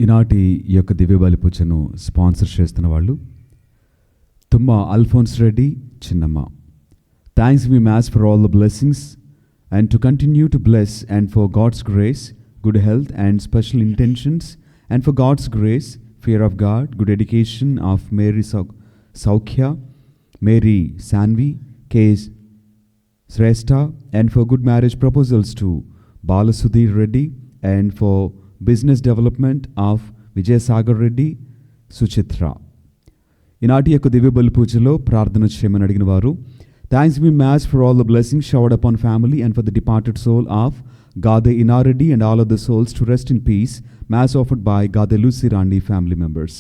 ఈనాటి ఈ యొక్క దివ్య బలి పూజను స్పాన్సర్ చేస్తున్న వాళ్ళు తుమ్మ అల్ఫోన్స్ రెడ్డి చిన్నమ్మ. Thanksgiving mass for all the blessings and to continue to bless and for God's grace, good health and special intentions and for God's grace, fear of God, good education of Mary Saukhya, Mary Sanvi, K Shreshtha, and for good marriage proposals to Balasudhir Reddy, and for business development of Vijay Sagar Reddy, Suchitra. ఈనాటి యొక్క దివ్య బలి పూజలో ప్రార్థన చేయమని అడిగిన వారు, thanksgiving mass for all the blessings showered upon family and for the departed soul of Gade Inareddy and all of the souls to rest in peace. Mass offered by Gade Lucy Randi family members.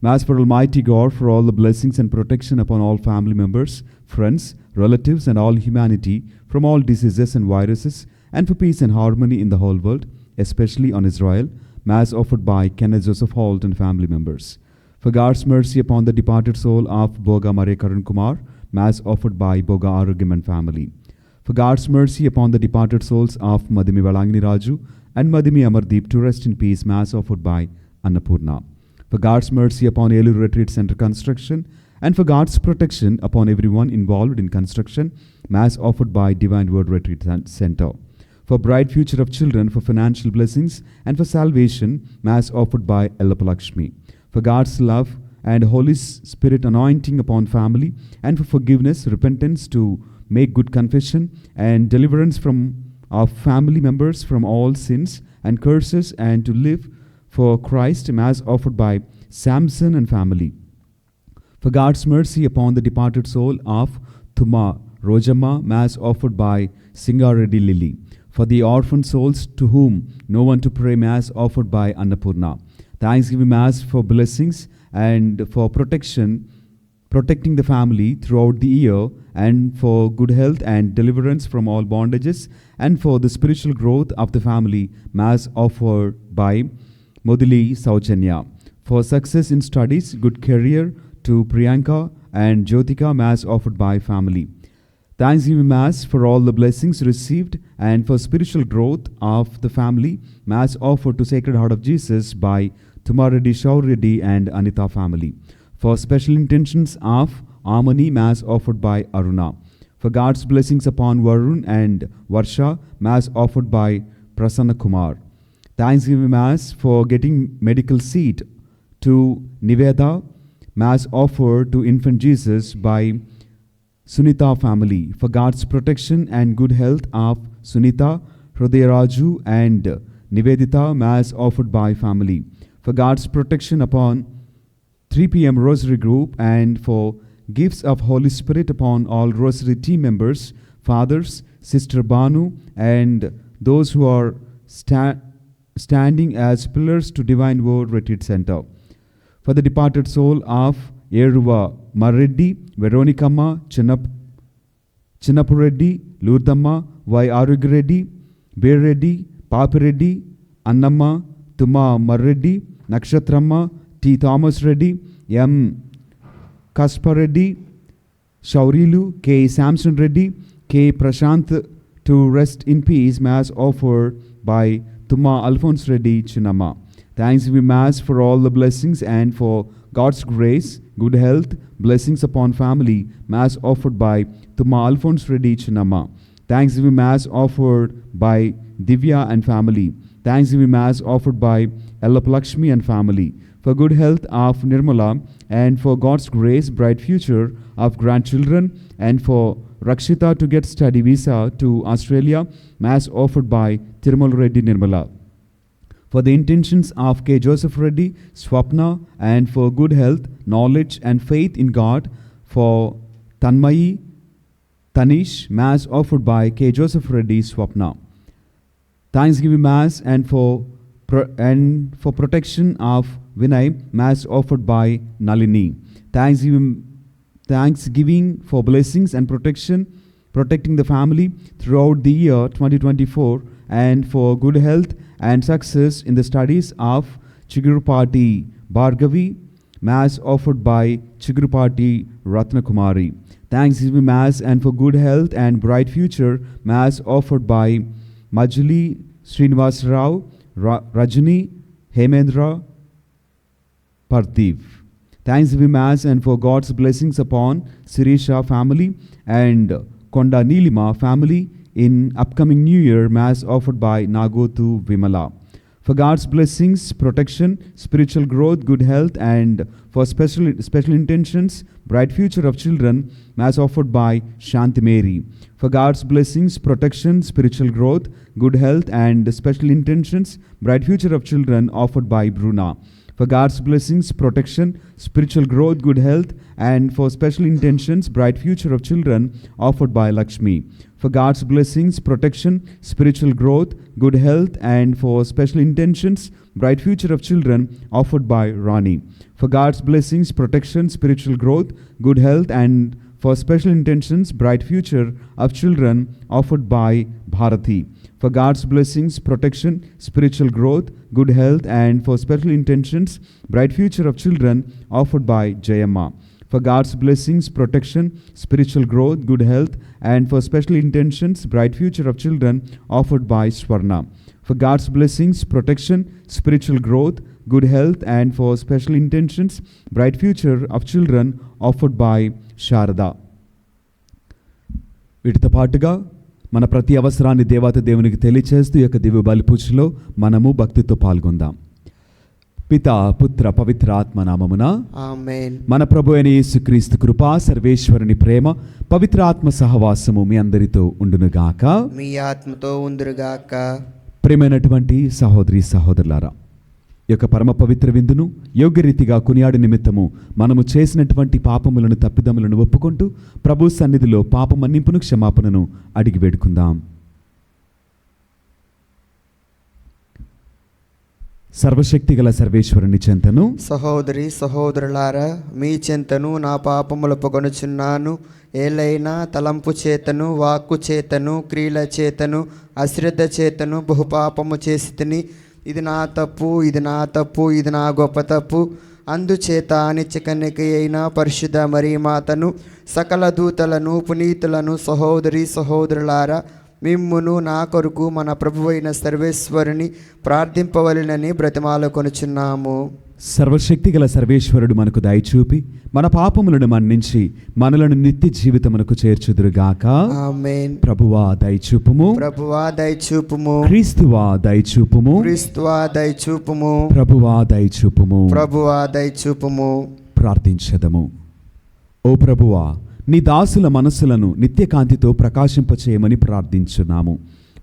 Mass for Almighty God for all the blessings and protection upon all family members, friends, relatives and all humanity from all diseases and viruses, and for peace and harmony in the whole world, especially on Israel. Mass offered by Kenneth Joseph Holt and family members. For God's mercy upon the departed soul of Boga Mare Karan Kumar. Mass offered by Boga Arugam and family. For God's mercy upon the departed souls of Madhimi Valangini Raju and Madhimi Amardeep to rest in peace. Mass offered by Annapurna. For God's mercy upon Elur Retreat Center construction and for God's protection upon everyone involved in construction. Mass offered by Divine Word Retreat Center. For bright future of children, for financial blessings and for salvation. Mass offered by Ellapalakshmi. For God's love and Holy Spirit anointing upon family and for forgiveness, repentance to make good confession and deliverance from our family members from all sins and curses and to live for Christ. Mass offered by Samson and family. For God's mercy upon the departed soul of Thuma Rojamma. Mass offered by Singareddy Lily. For the orphan souls to whom no one to pray. Mass offered by Annapurna. Thanksgiving Mass for blessings and for protecting the family throughout the year and for good health and deliverance from all bondages and for the spiritual growth of the family. Mass offered by Modili Sauchanya. For success in studies, good career to Priyanka and Jyotika. Mass offered by family. Thanksgiving Mass for all the blessings received and for spiritual growth of the family. Mass offered to Sacred Heart of Jesus by Tumar Reddy, Shaur Reddy and Anita family. For special intentions of Amani, Mass offered by Aruna. For God's blessings upon Varun and Varsha, Mass offered by Prasanna Kumar. Thanksgiving Mass for getting medical seat to Niveda, Mass offered to Infant Jesus by Sunita family. For God's protection and good health of Sunita, Hridayaraju and Nivedita, Mass offered by family. For God's protection upon 3 p.m. Rosary Group and for gifts of Holy Spirit upon all Rosary team members, fathers, Sister Banu and those who are standing as pillars to Divine Word Retreat Center. For the departed soul of Eruva Marreddy, Veronicamma, Chinnapureddy, Lourdamma, Y. Arugireddy, Bear Reddy, Papi Reddy, Annamma, Tuma Marreddy, Nakshatramma, T. Thomas Reddy, M. Kaspareddy, Shaurilu, K. Samson Reddy, K. Prashanth to rest in peace, Mass offered by Tuma Alphonse Reddy, Chinnamma. Thanks be Mass for all the blessings and for God's grace, good health, blessings upon family, Mass offered by Tuma Alphonse Reddy, Chinnamma. Thanks be Mass offered by Divya and family. Thanks be Mass offered by Ellapalakshmi and family. For good health of Nirmala and for God's grace, bright future of grandchildren and for Rakshita to get study visa to Australia, Mass offered by Tirumal Reddy Nirmala. For the intentions of K. Joseph Reddy, Swapna and for good health, knowledge and faith in God, for Tanmayi, Tanish, Mass offered by K. Joseph Reddy, Swapna. Thanksgiving Mass and for protection of Vinay, Mass offered by Nalini. Thanksgiving for blessings and protection, protecting the family throughout the year 2024 and for good health and success in the studies of Chigurupati Bhargavi, Mass offered by Chigurupati Ratnakumari. Thanksgiving Mass and for good health and bright future, Mass offered by Majuli Srinivas Rao, Rajani Hemendra Pardeep. Thanks be Mass and for God's blessings upon Sirisha family and Konda Nilima family in upcoming New Year, Mass offered by Nagotu Vimala. For God's blessings, protection, spiritual growth, good health and for special intentions, bright future of children, Mass offered by Shanti Mary. For God's blessings, protection, spiritual growth, good health and special intentions, bright future of children offered by Bruna. For God's blessings, protection, spiritual growth, good health and for special intentions, bright future of children offered by Lakshmi. For God's blessings, protection, spiritual growth, good health and for special intentions, bright future of children offered by Rani. For God's blessings, protection, spiritual growth, good health and for special intentions, bright future of children offered by Bharati. For God's blessings, protection, spiritual growth, good health and for special intentions, bright future of children offered by Jayamma. For God's blessings, protection, spiritual growth, good health and for special intentions, bright future of children offered by Swarna. For God's blessings, protection, spiritual growth, good health and for special intentions, bright future of children offered by Sharada. వీటితో పాటుగా మన ప్రతి అవసరాన్ని దేవత దేవునికి తెలియచేస్తూ ఈ యొక్క దివ్య బలి పూజలో మనము భక్తితో పాల్గొందాం. పితా పుత్ర పవిత్ర ఆత్మ నామమున ఆమేన్. మన ప్రభు అయిన యేసుక్రీస్తు కృప, సర్వేశ్వరుని ప్రేమ, పవిత్ర ఆత్మ సహవాసము మీ అందరితో ఉండునుగాక, మీ ఆత్మతో ఉండునుగాక. ప్రియమైనటువంటి సహోదరి సహోదరులారా, ఈ యొక్క పరమ పవిత్ర విందును యోగ్యరీతిగా కొనియాడు నిమిత్తము మనము చేసినటువంటి పాపములను తప్పిదములను ఒప్పుకుంటూ ప్రభు సన్నిధిలో పాప మన్నింపును క్షమాపణను అడిగి వేడుకుందాం. సర్వశక్తిగల సర్వేశ్వరుని చెంతను సహోదరి సహోదరులారా, మీ చెంతను నా పాపములు పొగనుచున్నాను. ఏలైనా తలంపు చేతను, వాక్కు చేతను, క్రియల చేతను, అశ్రద్ధ చేతను బహుపాపము చేసి తిని, ఇది నా తప్పు, ఇది నా తప్పు, ఇది నా గొప్ప తప్పు. అందుచేత నిత్యకన్యక అయిన పరిశుద్ధ మరియమాతను సకల దూతలను పునీతులను సహోదరి సహోదరులారా మిమ్మును నా కొరకు మన ప్రభువైన సర్వేశ్వరుని ప్రార్థింపవలెనని బ్రతిమాలుకొనుచున్నాము. సర్వశక్తి గల సర్వేశ్వరుడు మనకు దయచూపి మన పాపములను మన్నించి మనలను నిత్య జీవితమునకు చేర్చుదురుగాక. ఆమేన్. ప్రభువా దయచూపుము, ప్రభువా దయచూపుము, క్రీస్తువా దయచూపుము, క్రీస్తువా దయచూపుము, ప్రభువా దయచూపుము. ప్రభువా దయచూపుము. ప్రార్థించదము. ఓ ప్రభువా, నీ దాసుల మనస్సులను నిత్యకాంతితో ప్రకాశింపచేయమని ప్రార్థించున్నాము.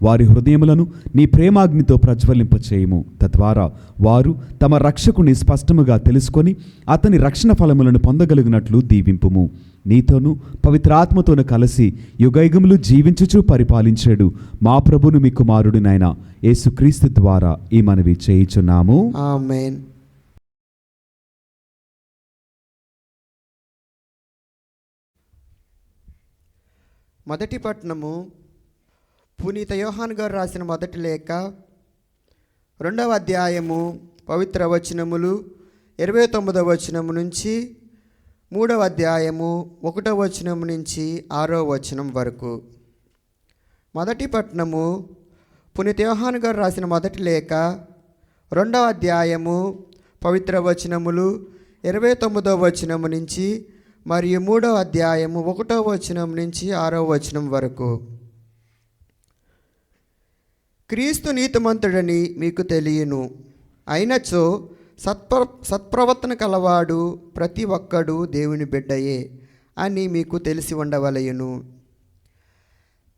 వారి హృదయములను నీ ప్రేమాగ్నితో ప్రజ్వలింపచేయము. తద్వారా వారు తమ రక్షకుని స్పష్టముగా తెలుసుకొని అతని రక్షణ ఫలములను పొందగలిగినట్లు దీవింపుము. నీతోనూ పవిత్రాత్మతోను కలిసి యుగయుగములు జీవించుచు పరిపాలించాడు మా ప్రభును మీ కుమారుడినైన యేసుక్రీస్తు ద్వారా ఈ మనవి చేయుచున్నాము. ఆమేన్. మొదటి పట్టణము పునీత యోహాను గారు రాసిన మొదటి లేఖ 2వ అధ్యాయము పవిత్ర వచనములు 29వ వచనము నుంచి 3వ అధ్యాయము 1వ వచనము నుంచి 6వ వచనం వరకు. మొదటి పట్టణము పునీత యోహాను గారు రాసిన మొదటి లేఖ 2వ అధ్యాయము పవిత్ర వచనములు 29వ వచనము నుంచి మరియు 3వ అధ్యాయము 1వ వచనం నుంచి 6వ వచనం వరకు. క్రీస్తు నీతిమంతుడని మీకు తెలియను, అయినచో సత్ప్రవర్తన కలవాడు ప్రతి ఒక్కడు దేవుని బిడ్డయే అని మీకు తెలిసి ఉండవలయును.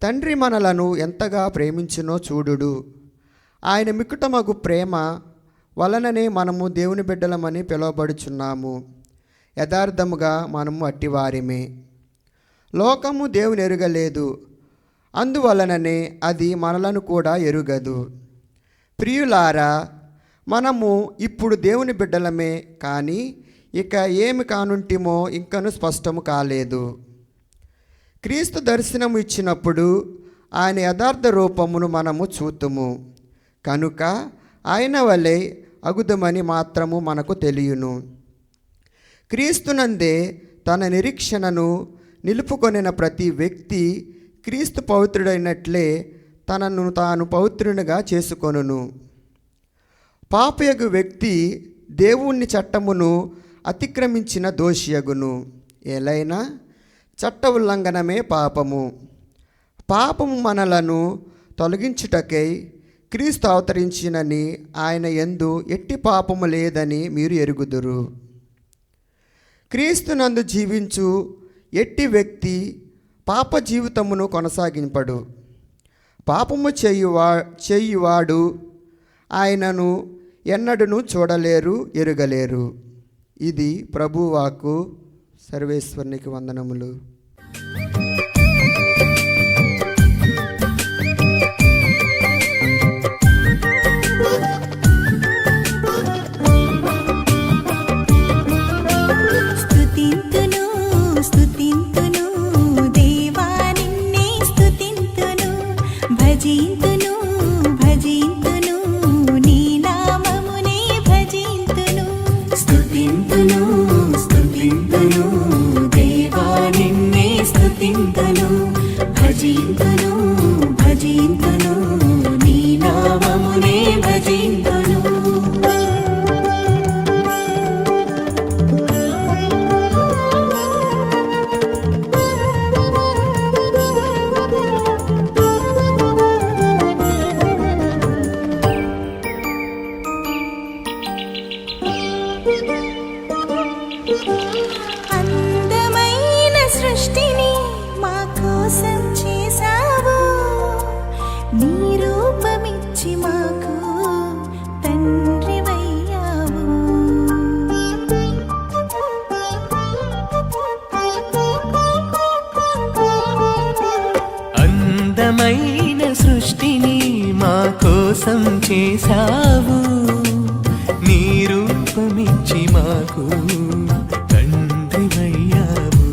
తండ్రి మనలను ఎంతగా ప్రేమించునో చూడుడు. ఆయన మిక్కుటమగు ప్రేమ వలననే మనము దేవుని బిడ్డలమని పిలువబడుచున్నాము. యథార్థముగా మనము అట్టివారిమే. లోకము దేవుని ఎరుగలేదు, అందువలననే అది మనలను కూడా ఎరుగదు. ప్రియులారా, మనము ఇప్పుడు దేవుని బిడ్డలమే, కానీ ఇక ఏమి కానుంటిమో ఇంకను స్పష్టము కాలేదు. క్రీస్తు దర్శనము ఇచ్చినప్పుడు ఆయన యథార్థ రూపమును మనము చూతుము, కనుక ఆయన వలె అగుదమని మాత్రము మనకు తెలియను. క్రీస్తునందే తన నిరీక్షణను నిలుపుకొనిన ప్రతి వ్యక్తి క్రీస్తు పవిత్రుడైనట్లే తనను తాను పవిత్రునిగా చేసుకొనును. పాపయగు వ్యక్తి దేవుని చట్టమును అతిక్రమించిన దోషియగును. ఏలైనా చట్ట ఉల్లంఘనమే పాపము. పాపము మనలను తొలగించుటకై క్రీస్తు అవతరించినని ఆయన యందు ఎట్టి పాపము లేదని మీరు ఎరుగుదురు. క్రీస్తునందు జీవించు ఎట్టి వ్యక్తి పాప జీవితమును కొనసాగింపడు. పాపము చేయువాడు ఆయనను ఎన్నడూ చూడలేరు, ఎరుగలేరు. ఇది ప్రభువాకు. సర్వేశ్వరునికి వందనములు. అందమైన సృష్టిని మా కోసం చేసావు, నీ రూపమిచ్చి మాకు తండ్రివయ్యావు. అందమైన సృష్టిని మా కోసం చేసావు, నీ రూపమిచ్చి మాకు తండ్రివయ్యావు.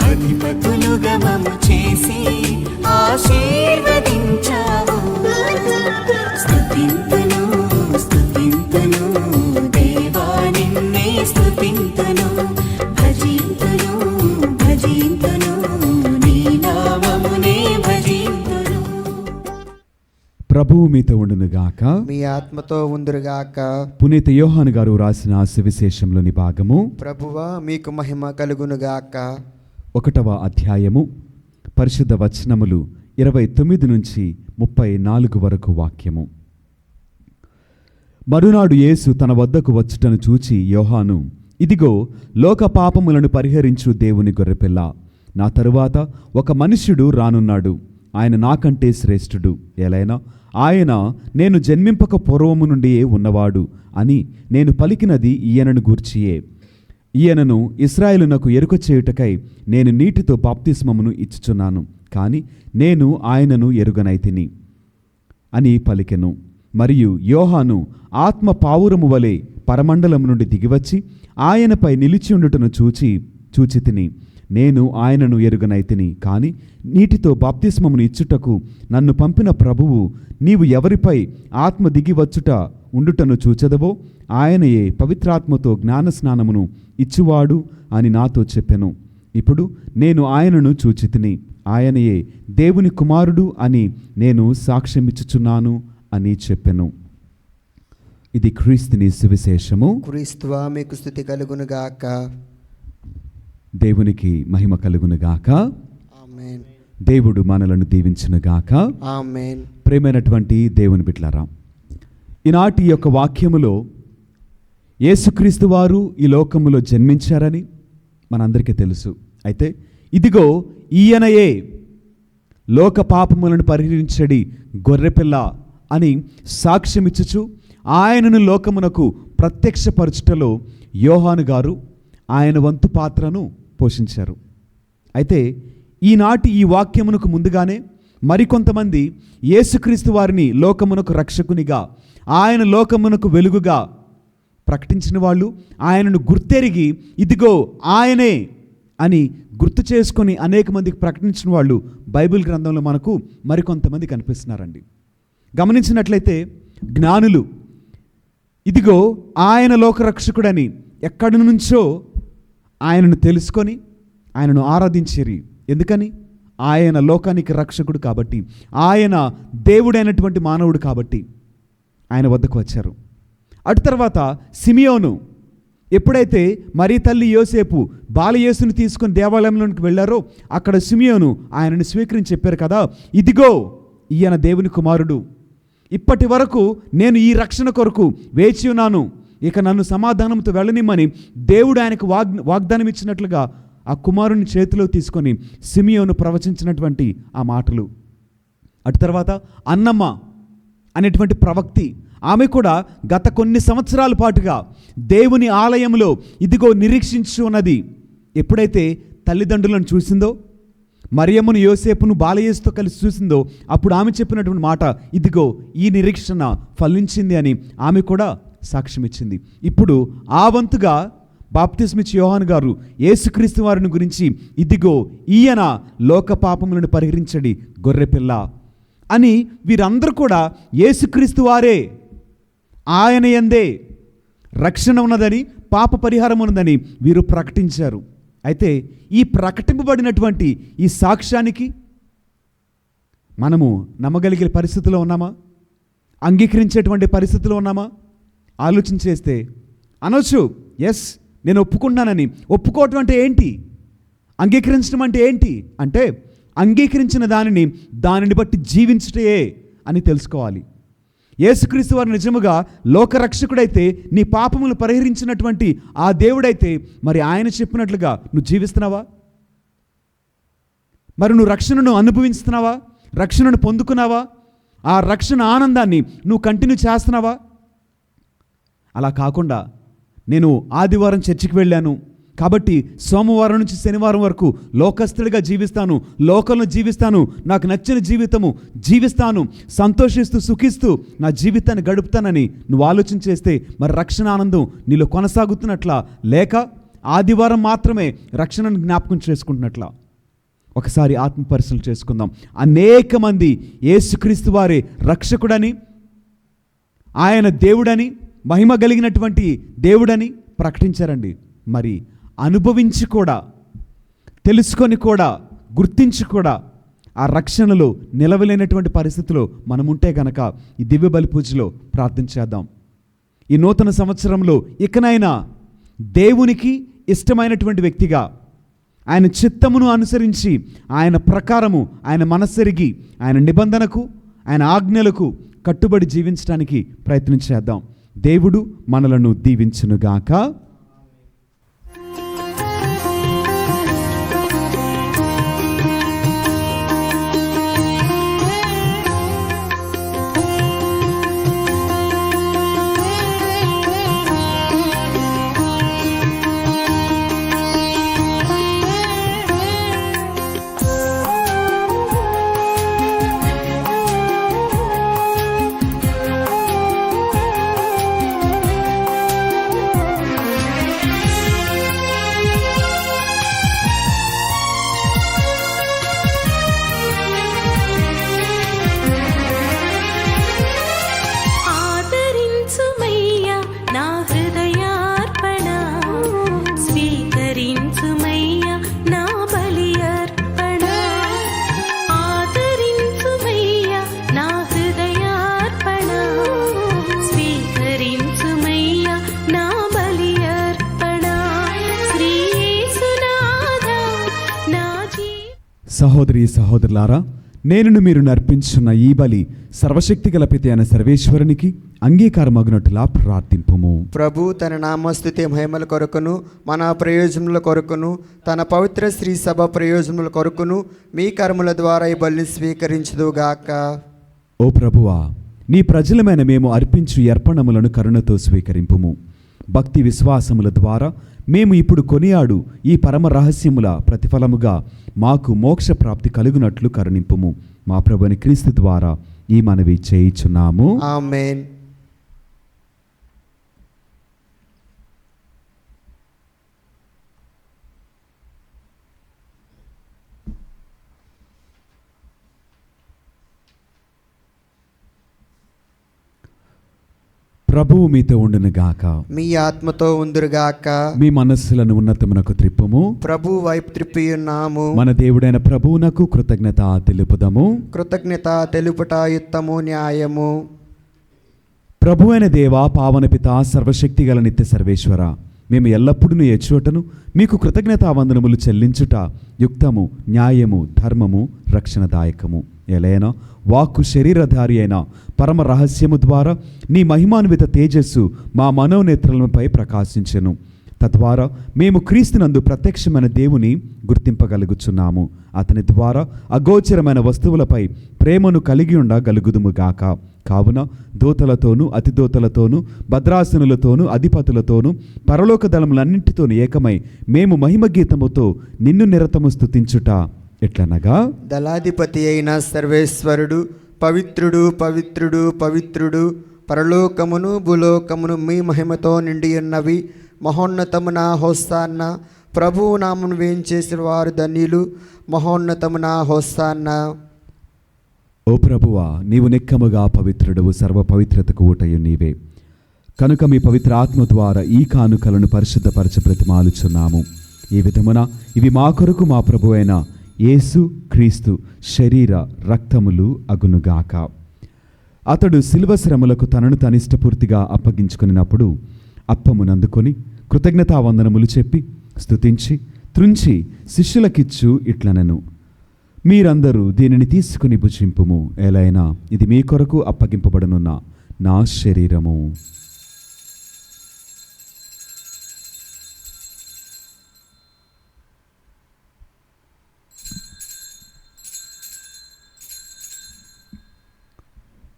అధిపతులుగా మమ్ము చేసి ఆశీర్వదించావు. స్తుతింతును స్తుతింతును దేవాని ప్రభువు మీతో ఉండునుగాక. మీ ఆత్మతో ఉందురుగాక. పునీత యోహాను గారు రాసిన సువిశేషంలోని భాగము ప్రభువా మీకు మహిమ కలుగునుగాక. 1వ అధ్యాయము పరిశుద్ధ వచనములు 29 నుంచి 34 వరకు వాక్యము. మరునాడు యేసు తన వద్దకు వచ్చుటను చూచి యోహాను, ఇదిగో లోక పాపములను పరిహరించు దేవుని గొర్రెపిల్ల. నా తరువాత ఒక మనుష్యుడు రానున్నాడు, ఆయన నాకంటే శ్రేష్ఠుడు. ఎలైనా ఆయన నేను జన్మింపక పూర్వము నుండియే ఉన్నవాడు అని నేను పలికినది ఈయనను గూర్చియే. ఈయనను ఇశ్రాయేలునకు ఎరుక చేయుటకై నేను నీటితో బాప్తిస్మమును ఇచ్చుచున్నాను, కాని నేను ఆయనను ఎరుగనైతిని అని పలికెను. మరియు యోహాను ఆత్మ పావురము వలె పరమండలం నుండి దిగివచ్చి ఆయనపై నిలిచి ఉండుటను చూచితిని. నేను ఆయనను ఎరుగనైతిని, కాని నీటితో బాప్తిస్మమును ఇచ్చుటకు నన్ను పంపిన ప్రభువు, నీవు ఎవరిపై ఆత్మ దిగివచ్చుట ఉండుటను చూచెదవో ఆయనయే పవిత్రాత్మతో జ్ఞానస్నానమును ఇచ్చువాడు అని నాతో చెప్పెను. ఇప్పుడు నేను ఆయనను చూచితిని, ఆయనయే దేవుని కుమారుడు అని నేను సాక్ష్యమిచ్చుచున్నాను అని చెప్పెను. ఇది క్రీస్తుని సువిశేషము. క్రీస్తువా మీకు స్తుతి కలుగునుగాక. దేవునికి మహిమ కలుగునుగాక. ఆమేన్. దేవుడు మనలను దీవించునుగాక. ఆమేన్. ప్రేమైనటువంటి దేవుని బిడ్డలారా, ఈనాటి యొక్క వాక్యములో యేసుక్రీస్తు వారు ఈ లోకములో జన్మించారని మనందరికీ తెలుసు. అయితే ఇదిగో ఈయనయే లోక పాపములను పరిహరించడి గొర్రెపిల్ల అని సాక్ష్యమిచ్చుచు ఆయనను లోకమునకు ప్రత్యక్షపరచుటలో యోహాను గారు ఆయన వంతు పాత్రను పోషించారు. అయితే ఈనాటి ఈ వాక్యమునకు ముందుగానే మరికొంతమంది యేసుక్రీస్తు వారిని లోకమునకు రక్షకునిగా, ఆయన లోకమునకు వెలుగుగా ప్రకటించిన వాళ్ళు, ఆయనను గుర్తెరిగి ఇదిగో ఆయనే అని గుర్తు చేసుకొని అనేక మందికి ప్రకటించిన వాళ్ళు బైబిల్ గ్రంథంలో మనకు మరికొంతమంది కనిపిస్తున్నారండి. గమనించినట్లయితే జ్ఞానులు ఇదిగో ఆయన లోకరక్షకుడని ఎక్కడి నుంచో ఆయనను తెలుసుకొని ఆయనను ఆరాధించిరి. ఎందుకని? ఆయన లోకానికి రక్షకుడు కాబట్టి, ఆయన దేవుడైనటువంటి మానవుడు కాబట్టి ఆయన వద్దకు వచ్చారు. అటు తర్వాత సిమియోను ఎప్పుడైతే మరి తల్లి యోసేపు బాలయేసుని తీసుకొని దేవాలయంలోనికి వెళ్ళారో అక్కడ సిమియోను ఆయనను స్వీకరించి చెప్పారు కదా, ఇదిగో ఈయన దేవుని కుమారుడు, ఇప్పటి వరకు నేను ఈ రక్షణ కొరకు వేచి ఉన్నాను, ఇక నన్ను సమాధానంతో వెళ్ళనిమ్మని దేవుడు ఆయనకు వాగ్దానం ఇచ్చినట్లుగా ఆ కుమారుని చేతిలో తీసుకొని సిమియోను ప్రవచించినటువంటి ఆ మాటలు. అటు తర్వాత అన్నమ్మ అనేటువంటి ప్రవక్తి, ఆమె కూడా గత కొన్ని సంవత్సరాల పాటుగా దేవుని ఆలయంలో ఇదిగో నిరీక్షించు ఉన్నది. ఎప్పుడైతే తల్లిదండ్రులను చూసిందో, మరియమ్మను యోసేపును బాలయేసుతో కలిసి చూసిందో అప్పుడు ఆమె చెప్పినటువంటి మాట, ఇదిగో ఈ నిరీక్షణ ఫలించింది అని ఆమె కూడా సాక్ష్యం ఇచ్చింది. ఇప్పుడు ఆ వంతుగా బాప్తిస్మిచ్చి యోహాను గారు యేసుక్రీస్తు వారిని గురించి ఇదిగో ఈయన లోక పాపములను పరిహరించడి గొర్రెపిల్ల అని వీరందరూ కూడా యేసుక్రీస్తు వారే, ఆయన యందే రక్షణ ఉన్నదని, పాప పరిహారం ఉన్నదని వీరు ప్రకటించారు. అయితే ఈ ప్రకటింపబడినటువంటి ఈ సాక్ష్యానికి మనము నమ్మగలిగే పరిస్థితిలో ఉన్నామా? అంగీకరించేటువంటి పరిస్థితిలో ఉన్నామా? ఆలోచన చేస్తే అనొచ్చు, ఎస్ నేను ఒప్పుకుంటున్నానని. ఒప్పుకోవటం అంటే ఏంటి? అంగీకరించడం అంటే ఏంటి అంటే అంగీకరించిన దానిని బట్టి జీవించుటే అని తెలుసుకోవాలి. యేసుక్రీస్తు వారు నిజముగా లోకరక్షకుడైతే, నీ పాపములు పరిహరించినటువంటి ఆ దేవుడైతే మరి ఆయన చెప్పినట్లుగా నువ్వు జీవిస్తున్నావా? మరి నువ్వు రక్షణను అనుభవిస్తున్నావా? రక్షణను పొందుకున్నావా? ఆ రక్షణ ఆనందాన్ని నువ్వు కంటిన్యూ చేస్తున్నావా? అలా కాకుండా నేను ఆదివారం చర్చికి వెళ్ళాను కాబట్టి సోమవారం నుంచి శనివారం వరకు లోకస్తుడిగా జీవిస్తాను, లోకంలో జీవిస్తాను, నాకు నచ్చిన జీవితము జీవిస్తాను, సంతోషిస్తూ సుఖిస్తూ నా జీవితాన్ని గడుపుతానని నువ్వు ఆలోచన చేస్తే మరి రక్షణ ఆనందం నీలో కొనసాగుతున్నట్లా, లేక ఆదివారం మాత్రమే రక్షణను జ్ఞాపకం చేసుకుంటున్నట్లా? ఒకసారి ఆత్మ పరిశీలన చేసుకుందాం. అనేక మంది యేసుక్రీస్తు వారే రక్షకుడని, ఆయన దేవుడని, మహిమ కలిగినటువంటి దేవుడని ప్రకటించారండి. మరి అనుభవించి కూడా, తెలుసుకొని కూడా, గుర్తించి కూడా ఆ రక్షణలో నిలవలేనటువంటి పరిస్థితిలో మనం ఉంటే గనక ఈ దివ్య బలి పూజలో ప్రార్థన చేద్దాం. ఈ నూతన సంవత్సరంలో ఇకనైనా దేవునికి ఇష్టమైనటువంటి వ్యక్తిగా, ఆయన చిత్తమును అనుసరించి, ఆయన ప్రకారము, ఆయన మనస్సెరిగి, ఆయన నిబంధనకు, ఆయన ఆజ్ఞలకు కట్టుబడి జీవించడానికి ప్రయత్నం చేద్దాం. దేవుడు మనలను దీవించునుగాక. ఆదరించుమయ్యా నా హృదయార్పణ, స్వీకరించుమయ్యా నా బలి అర్పణ. ఆదరించుమయ్యా నా హృదయార్పణ, స్వీకరించుమయ్యా నా బలి అర్పణ. శ్రీ యేసునాథా నా సహోదరి సహోదరులారా, నేను మీరు నర్పించున్న ఈ బలి సర్వశక్తిగల పిత అయిన సర్వేశ్వరునికి అంగీకారమగునట్లుగా ప్రార్థింపుము. ప్రభు తన నామస్తుతి మహిమల కొరకును, మన ప్రయోజనముల కొరకును, తన పవిత్ర శ్రీ సభ ప్రయోజనముల కొరకును మీ కర్మల ద్వారా ఈ బలిని స్వీకరించుదుగాక. ఓ ప్రభువా, నీ ప్రజలమైన మేము అర్పించు ఈ అర్పణములను కరుణతో స్వీకరింపుము. భక్తి విశ్వాసముల ద్వారా మేము ఇప్పుడు కొనియాడు ఈ పరమ రహస్యముల ప్రతిఫలముగా మాకు మోక్ష ప్రాప్తి కలుగునట్లు కరుణింపుము. మా ప్రభుని క్రీస్తు ద్వారా ఈ మనవి చేయుచున్నాము. ఆమేన్. ప్రభువు మీతో ఉండునుగాక. మీ ఆత్మతో ఉందురుగాక. మీ మనస్సులను ఉన్నతమునకు త్రిప్పుము. ప్రభు వైపు త్రిప్పి ఉన్నాము. మన దేవుడైన ప్రభువునకు కృతజ్ఞత తెలుపుదము. కృతజ్ఞత తెలుపుట యుత్తము, న్యాయము. ప్రభువైన దేవా, పావన పిత, సర్వశక్తి గల నిత్య సర్వేశ్వర, మేము ఎల్లప్పుడూ ఏ చోటను మీకు కృతజ్ఞతావందనములు చెల్లించుట యుక్తము, న్యాయము, ధర్మము, రక్షణదాయకము. ఎలైనా వాక్కు శరీరధారి అయిన పరమ రహస్యము ద్వారా నీ మహిమాన్విత తేజస్సు మా మనోనేత్రలపై ప్రకాశించెను. తద్వారా మేము క్రీస్తునందు ప్రత్యక్షమైన దేవుని గుర్తింపగలుగుచున్నాము. అతని ద్వారా అగోచరమైన వస్తువులపై ప్రేమను కలిగి ఉండగలుగుదుముగాక. కావున దూతలతోనూ, అతిదూతలతోనూ, భద్రాసనులతోనూ, అధిపతులతోనూ, పరలోక దళములన్నింటితోనూ ఏకమై మేము మహిమ గీతముతో నిన్ను నిరతము స్తుతించుట ఎట్లనగా, దళాధిపతి అయిన సర్వేశ్వరుడు పవిత్రుడు, పవిత్రుడు, పవిత్రుడు, పరలోకమును భూలోకమును మీ మహిమతో నిండి ఉన్నవి. మహోన్నతమున హోసాన్న. ప్రభువు నామను వేయించేసిన వారు ధన్యులు. మహోన్నతమున హోసాన్న. ఓ ప్రభువా, నీవు నిక్కముగా పవిత్రుడవు, సర్వ పవిత్రతకు ఊటయు నీవే. కనుక మీ పవిత్ర ఆత్మ ద్వారా ఈ కానుకలను పరిశుద్ధపరచ బ్రతిమాలుచున్నాము. ఈ విధమున ఇవి మా కొరకు మా ప్రభు అయిన యేసు క్రీస్తు శరీర రక్తములు అగునుగాక. అతడు శిలువ శ్రమలకు తనను తనిష్టపూర్తిగా అప్పగించుకున్నప్పుడు అప్పమునందుకొని కృతజ్ఞతావందనములు చెప్పి స్తుతించి త్రుంచి శిష్యులకిచ్చు ఇట్లనెను, మీరందరూ దీనిని తీసుకుని భుజింపుము. ఎలైనా ఇది మీ కొరకు అప్పగింపబడనున్న నా శరీరము.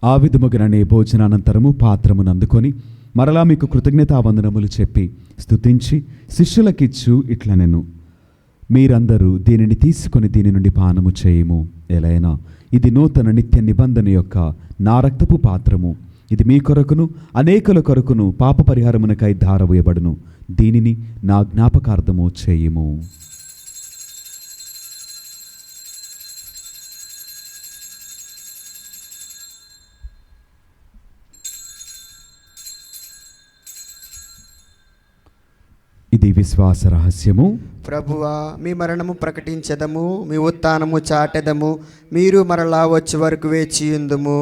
ఆ విధముగానే భోజనానంతరము పాత్రమునందుకొని మరలా మీకు కృతజ్ఞతావందనములు చెప్పి స్తుతించి శిష్యులకిచ్చు ఇట్లనెను, మీరందరూ దీనిని తీసుకొని దీని నుండి పానము చేయము. ఎలైనా ఇది నూతన నిత్య నిబంధన యొక్క నా రక్తపు పాత్రము. ఇది మీ కొరకును అనేకుల కొరకును పాప పరిహారమునకై ధారవేయబడును. దీనిని నా జ్ఞాపకార్థము చేయుము. ఇది విశ్వాస రహస్యము. ప్రభువా, మీ మరణము ప్రకటించదము, మీ ఉత్థానము చాటెదము, మీరు మరలా వచ్చే వరకు వేచియుందుము.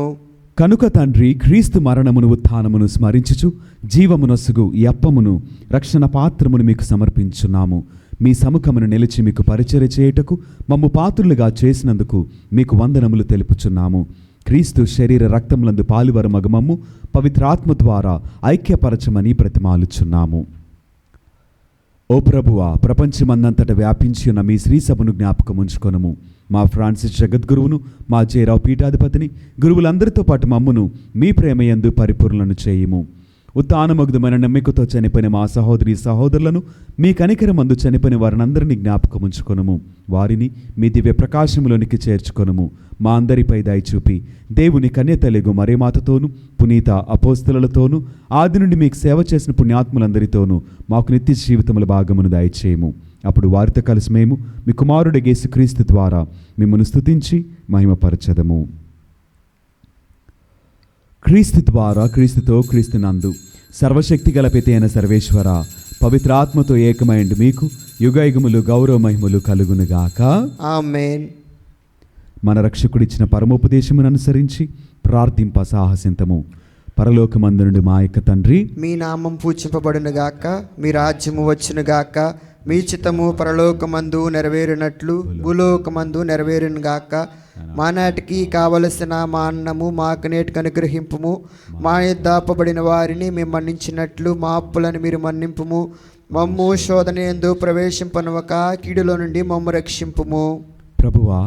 కనుక తండ్రి, క్రీస్తు మరణమును ఉత్థానమును స్మరించుచు జీవమునొసుగు ఈ అప్పమును రక్షణ పాత్రమును మీకు సమర్పించున్నాము. మీ సముఖమును నిలిచి మీకు పరిచర్య చేయుటకు మమ్ము పాత్రులుగా చేసినందుకు మీకు వందనములు తెలుపుచున్నాము. క్రీస్తు శరీర రక్తములందు పాలువర మగమమ్ము పవిత్రాత్మ ద్వారా ఐక్యపరచమని ప్రతిమాలుచున్నాము. ఓ ప్రభువా, ప్రపంచమందంతట వ్యాపించి ఉన్న మీ శ్రీ సభను జ్ఞాపకం ఉంచుకొనుము. మా ఫ్రాన్సిస్ జగద్గురువును, మా జయరావు పీఠాధిపతిని, గురువులందరితో పాటు మమ్మును మీ ప్రేమయందు పరిపూర్ణను చేయుము. ఉత్థానమగుదమైన నమ్మికతో చనిపోయిన మా సహోదరి సహోదరులను మీ కనికరమందు చనిపోయిన వారినందరినీ జ్ఞాపకం ఉంచుకొనుము. వారిని మీ దివ్య ప్రకాశములోనికి చేర్చుకొనుము. మా అందరిపై దయచూపి దేవుని కన్యతలెగు మరేమాతతోనూ పునీత అపోస్తలులతోనూ ఆది నుండి మీకు సేవ చేసిన పుణ్యాత్ములందరితోనూ మాకు నిత్య జీవితముల భాగమును దయచేయము. అప్పుడు వారితో కలిసి మేము మీ కుమారుడు యేసుక్రీస్తు ద్వారా మిమ్మల్ని స్తుతించి మహిమపరచదము. క్రీస్తు ద్వారా, క్రీస్తుతో, క్రీస్తునందు సర్వశక్తి గల పిత అయిన సర్వేశ్వర, పవిత్రాత్మతో ఏకమైండు మీకు యుగయుగములు గౌరవ మహిమలు కలుగునుగాక. ఆమేన్. మన రక్షకుడిచ్చిన పరమోపదేశమును అనుసరించి ప్రార్థింప సాహసింతము. పరలోకమందు నుండి మా యొక్క తండ్రి, మీ నామం పూజింపబడునుగాక, మీ రాజ్యము వచ్చునుగాక, మీ చిత్తము పరలోకమందు నెరవేరినట్లు భూలోకమందు నెరవేరునుగాక. మా నాటికి కావలసిన మా అన్నము మాకు నేటికి అనుగ్రహింపుము. మా యొద్ద అప్పబడిన వారిని మేము మన్నించినట్లు మా అప్పులను మీరు మన్నింపుము. మమ్ము శోధన యందు ప్రవేశింపనివ్వక కీడులో నుండి మమ్ము రక్షింపుము. ప్రభువా,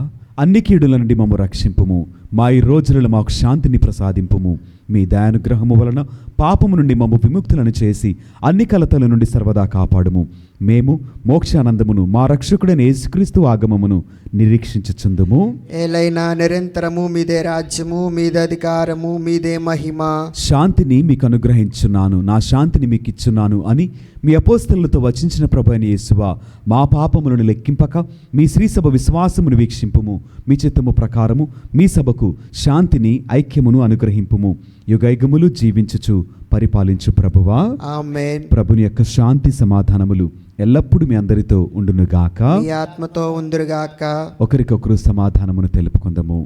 అన్ని కీడుల నుండి మమ్ము రక్షింపుము. మా ఈ రోజులలో మాకు శాంతిని ప్రసాదింపుము. మీ దయానుగ్రహము వలన పాపము నుండి మమ్ము విముక్తులను చేసి అన్ని కలతల నుండి సర్వదా కాపాడుము. మేము మోక్షానందమును మా రక్షకుడైన యేసుక్రీస్తు ఆగమమును నిరీక్షించుచుందుము. ఏలైనా నిరంతరము మీదే రాజ్యము, మీదే అధికారము, మీదే మహిమ. శాంతిని మీకు అనుగ్రహించున్నాను, నా శాంతిని మీకు ఇచ్చున్నాను అని మీ అపోస్తలులతో వచించిన ప్రభు అయిన యేసువా, మా పాపములను లెక్కింపక మీ శ్రీసభ విశ్వాసమును వీక్షింపుము. మీ చిత్తము ప్రకారము మీ సభకు శాంతిని, ఐక్యమును అనుగ్రహింపుము. యుగయుగములు జీవించుచు పరిపాలించు ప్రభువా. ఆమేన్. ప్రభుని యొక్క శాంతి సమాధానములు ఎల్లప్పుడూ మీ అందరితో ఉండునుగాక. మీ ఆత్మతో ఉందురుగాక. ఒకరికొకరు సమాధానమును తెలుపుకుందాము.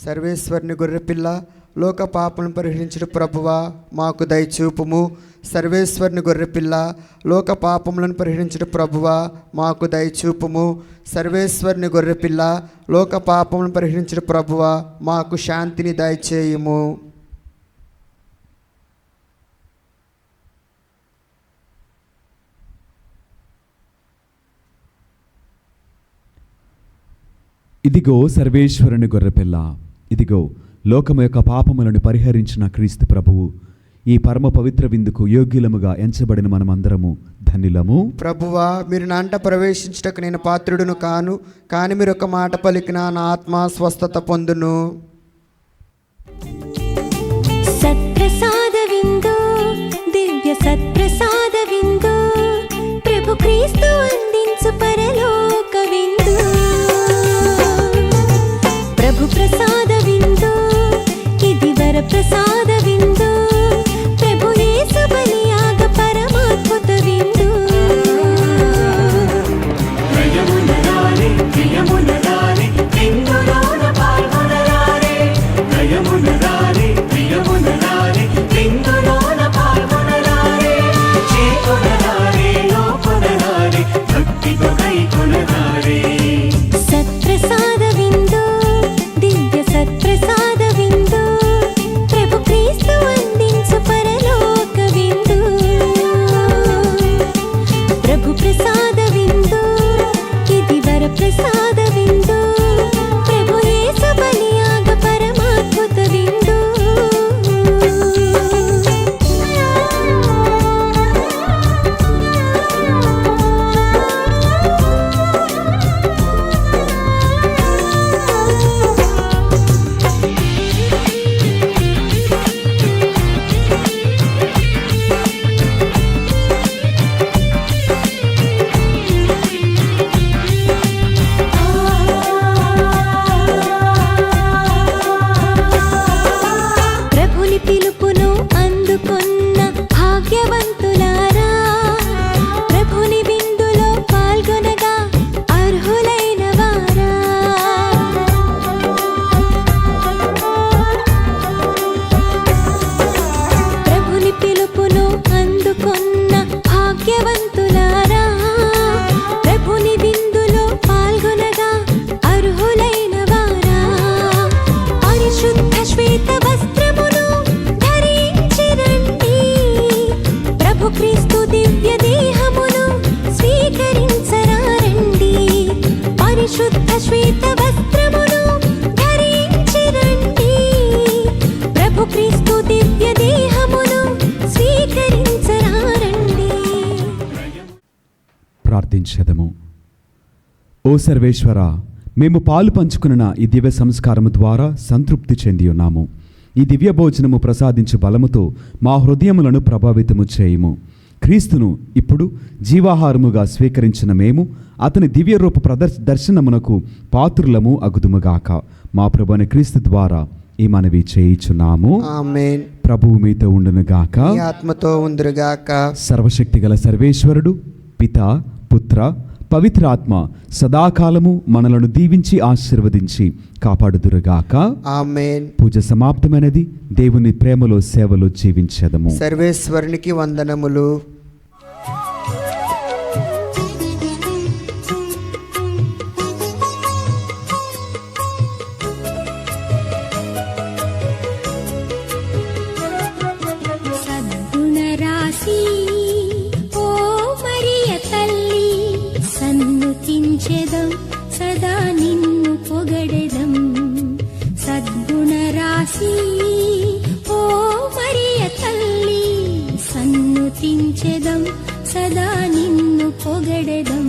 సర్వేశ్వరుని గొర్రెపిల్ల, లోక పాపలను పరిహరించుడు ప్రభువా, మాకు దయచూపుము. సర్వేశ్వరుని గొర్రెపిల్ల, లోక పాపములను పరిహరించుడు ప్రభువా, మాకు దయచూపుము. సర్వేశ్వరుని గొర్రెపిల్ల, లోక పాపములను పరిహరించుడు ప్రభువా, మాకు శాంతిని దయచేయుము. ఇదిగో సర్వేశ్వరుని గొర్రెపిల్ల, ఇదిగో లోకము యొక్క పాపములను పరిహరించిన క్రీస్తు ప్రభువు. ఈ పరమ పవిత్ర విందుకు యోగ్యులముగా ఎంచబడిన మనమందరము ధన్యులము. ప్రభువా, మీరు నా అంట ప్రవేశించుటకు నేను పాత్రుడును కాను, కానీ మీరు ఒక మాట పలికిన నా ఆత్మ స్వస్థత పొందును. సత్ప్రసాద విందు, దివ్య సత్ప్రసాద విందు, ప్రభు క్రీస్తు అందించు పరలోక విందు. ప్రభు ప్రసాద విందు, ఇది వర ప్రసాద విందు, ప్రభు యేసు బలియాగ పరమాద్భుత విందు. నయమునరారే, ప్రియమునరారే, విందులోన పాల్గొనరారే. నయమునరారే, ప్రియమునరారే, విందులోన పాల్గొనరారే. చేకొనరారే, లోకొనరారే, భక్తితో కైకొనరారే. సత్ప్రసాద విందు, దివ్య ఓ సర్వేశ్వర, మేము పాలు పంచుకున్న ఈ దివ్య సంస్కారము ద్వారా సంతృప్తి చెంది ఉన్నాము. ఈ దివ్య భోజనము ప్రసాదించు బలముతో మా హృదయములను ప్రభావితము చేయుము. క్రీస్తును ఇప్పుడు జీవాహారముగా స్వీకరించిన మేము అతని దివ్య రూప దర్శనమునకు పాత్రులము అగుదుముగాక. మా ప్రభువైన క్రీస్తు ద్వారా ఈ మనవి చేయుచున్నాము. ఆమేన్. ప్రభువు మీతో ఉండునుగాక. మీ ఆత్మతో ఉందురుగాక. సర్వశక్తిగల సర్వేశ్వరుడు పిత, పుత్ర, పవిత్ర ఆత్మ సదాకాలము మనలను దీవించి ఆశీర్వదించి కాపాడుదురుగాక. ఆమేన్. పూజ సమాప్తమైనది. దేవుని ప్రేమలో సేవలో జీవించెదము. సర్వేశ్వరునికి వందనములు. సద్గుణరాశి ఓ మరియ తల్లి, సన్నుతించెదం సదా నిన్ను పొగడెదం. సద్గుణరాశి ఓ మరియ తల్లి, సన్నుతించెదం సదా నిన్ను పొగడెదం.